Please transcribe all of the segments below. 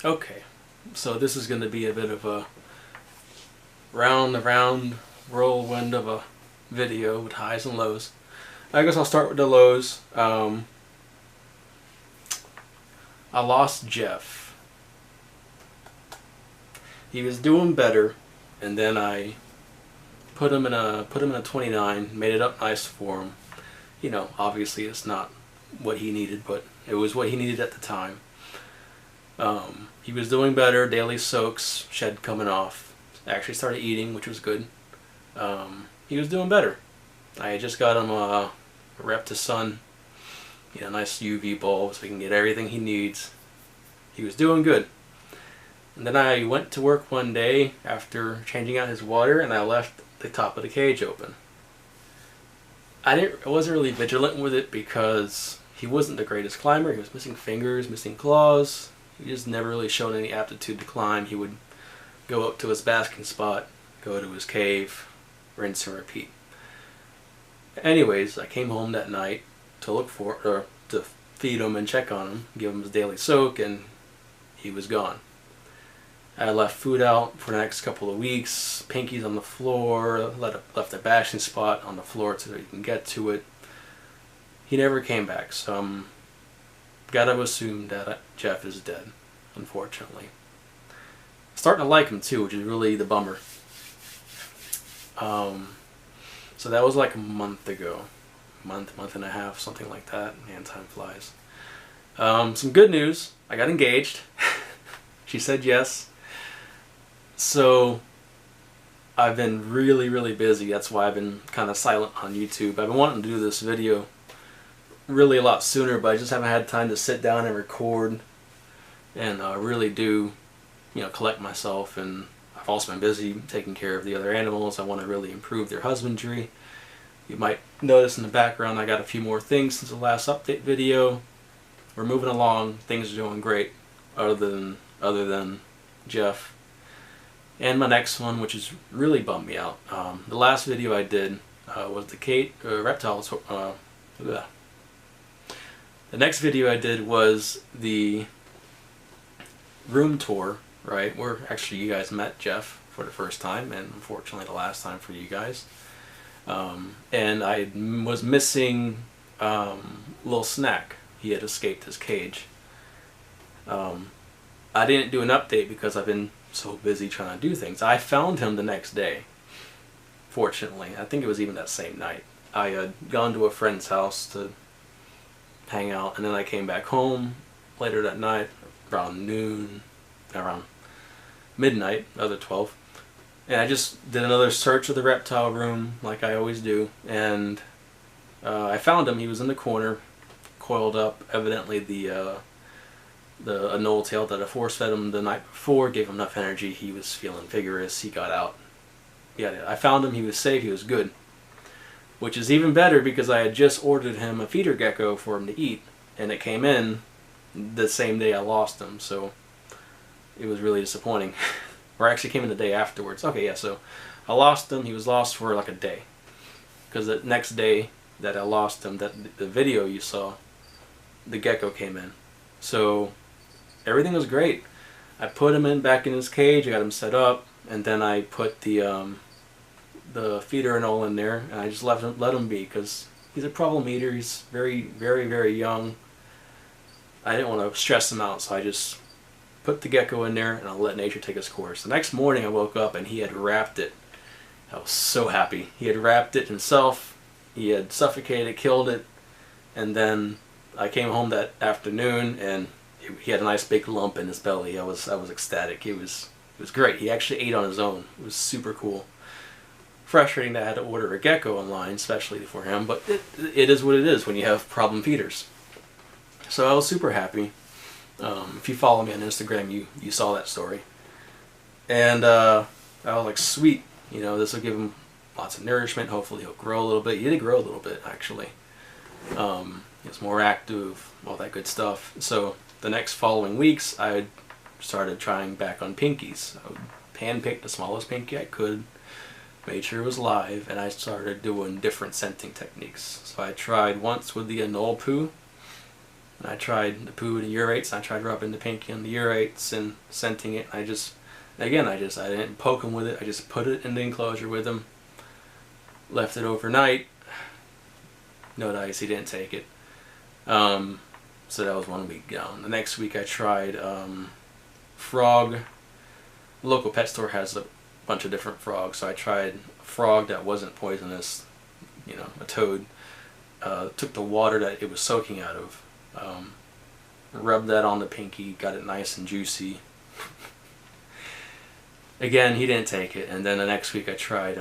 Okay, so this is going to be a bit of a round whirlwind of a video with highs and lows. I guess I'll start with the lows. I lost Jeff. He was doing better, and then I put him in a 29, made it up nice for him. You know, obviously it's not what he needed, but it was what he needed at the time. He was doing better, daily soaks, shed coming off. Actually started eating, which was good. He was doing better. I had just got him a Repti-Sun, you know, nice UV bulb so he can get everything he needs. He was doing good. And then I went to work one day after changing out his water, and I left the top of the cage open. I wasn't really vigilant with it because he wasn't the greatest climber. He was missing fingers, missing claws. He just never really showed any aptitude to climb. He would go up to his basking spot, go to his cave, rinse and repeat. Anyways, I came home that night to to feed him and check on him, give him his daily soak, and he was gone. I left food out for the next couple of weeks, pinkies on the floor, left a bashing spot on the floor so that you can get to it. He never came back, so I'm gotta assume that Jeff is dead, unfortunately. Starting to like him too, which is really the bummer. So that was like a month ago. Month and a half, something like that. Man, time flies. Some good news. I got engaged. She said yes. So I've been really busy. That's why I've been kind of silent on YouTube. I've been wanting to do this video really a lot sooner, but I just haven't had time to sit down and record and really do, you know, collect myself. And I've also been busy taking care of the other animals. I want to really improve their husbandry. You might notice in the background I got a few more things since the last update video. We're moving along. Things are doing great, other than Jeff. And my next one, which has really bummed me out. The last video I did was the reptiles. The next video I did was the room tour, right? Where actually you guys met Jeff for the first time, and unfortunately the last time for you guys. And I was missing Lil Snak. He had escaped his cage. I didn't do an update because I've been so busy trying to do things. I found him the next day, fortunately. I think it was even that same night. I had gone to a friend's house to hang out, and then I came back home later that night, around noon, around midnight, other 12. And I just did another search of the reptile room, like I always do, and I found him. He was in the corner, coiled up. Evidently the anole tail that I force fed him the night before gave him enough energy. He was feeling vigorous. He got out. Yeah, I found him. He was safe. He was good. Which is even better because I had just ordered him a feeder gecko for him to eat, and it came in the same day I lost him. So it was really disappointing. Or actually came in the day afterwards. Okay, yeah. So I lost him. He was lost for like a day. Because the next day that I lost him, that the video you saw, the gecko came in. So everything was great. I put him back in his cage. I got him set up, and then I put the feeder anole in there, and I just let him be because he's a problem eater. He's very young. I didn't want to stress him out, so I just put the gecko in there, and I'll let nature take its course. The next morning, I woke up and he had wrapped it. I was so happy. He had wrapped it himself. He had suffocated, killed it, and then I came home that afternoon, and he had a nice big lump in his belly. I was ecstatic. It was great. He actually ate on his own. It was super cool. Frustrating that I had to order a gecko online, especially for him, but it is what it is when you have problem feeders. So I was super happy. If you follow me on Instagram, you saw that story. And I was like, sweet, you know, this will give him lots of nourishment. Hopefully he'll grow a little bit. He did grow a little bit, actually. He was more active, all that good stuff. So the next following weeks, I started trying back on pinkies. I would hand-pick the smallest pinky I could, made sure it was live, and I started doing different scenting techniques. So I tried once with the anole poo, And I tried the poo and the urates, and I tried rubbing the pinky on the urates and scenting it. I didn't poke him with it. I just put it in the enclosure with him, left it overnight. No dice, he didn't take it. So that was 1 week down. The next week I tried frog. The local pet store has a bunch of different frogs, so I tried a frog that wasn't poisonous, you know, a toad. Took the water that it was soaking out of, rubbed that on the pinky, got it nice and juicy. Again, he didn't take it. And then the next week I tried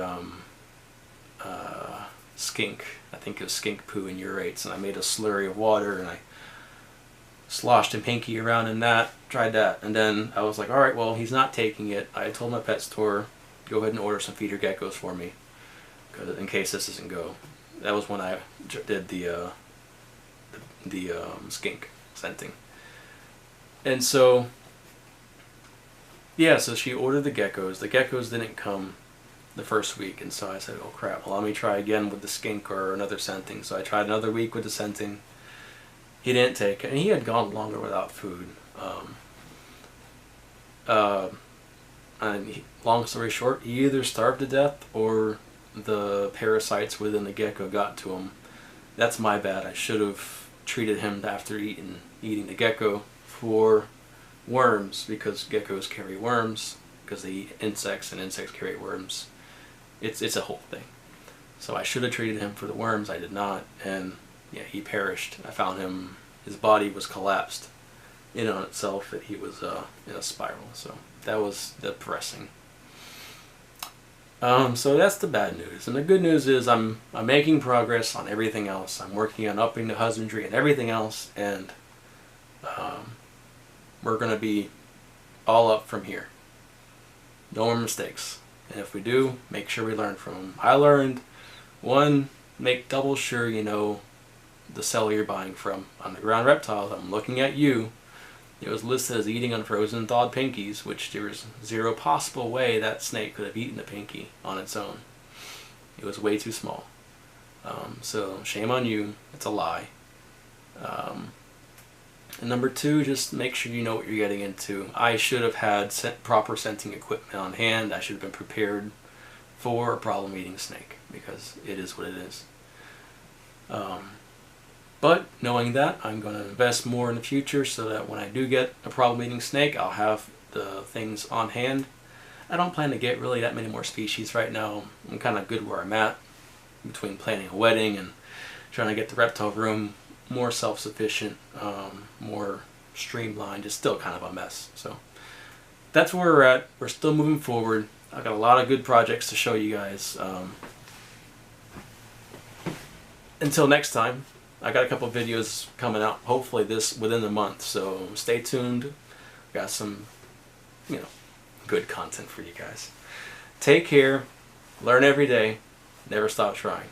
skink. I think it was skink poo and urates, and I made a slurry of water and I sloshed a pinky around in that, tried that, and then I was like, alright, well, he's not taking it. I told my pet store, go ahead and order some feeder geckos for me, in case this doesn't go. That was when I did the skink scenting. And so, yeah, so she ordered the geckos. The geckos didn't come the first week, and so I said, oh crap, well, let me try again with the skink or another scenting. So I tried another week with the scenting. He didn't take it, and he had gone longer without food. Long story short, he either starved to death or the parasites within the gecko got to him. That's my bad. I should have treated him after eating the gecko for worms, because geckos carry worms because they eat insects and insects carry worms. It's a whole thing. So I should have treated him for the worms. I did not, and yeah, he perished. I found him, his body was collapsed in on itself, that he was in a spiral. So that was depressing. So that's the bad news. And the good news is I'm making progress on everything else. I'm working on upping the husbandry and everything else, and we're going to be all up from here. No more mistakes. And if we do, make sure we learn from them. I learned, one, make double sure you know the seller you're buying from. Underground Reptiles, I'm looking at you. It was listed as eating unfrozen thawed pinkies, which there was zero possible way that snake could have eaten a pinky on its own. It was way too small. So shame on you. It's a lie. And number two, just make sure you know what you're getting into. I should have had proper scenting equipment on hand. I should have been prepared for a problem-eating snake, because it is what it is. But knowing that, I'm going to invest more in the future so that when I do get a problem-eating snake, I'll have the things on hand. I don't plan to get really that many more species right now. I'm kind of good where I'm at, between planning a wedding and trying to get the reptile room more self-sufficient, more streamlined. It's still kind of a mess. So that's where we're at. We're still moving forward. I've got a lot of good projects to show you guys. Until next time, I got a couple of videos coming out, hopefully within the month, so stay tuned. Got some, good content for you guys. Take care, learn every day, never stop trying.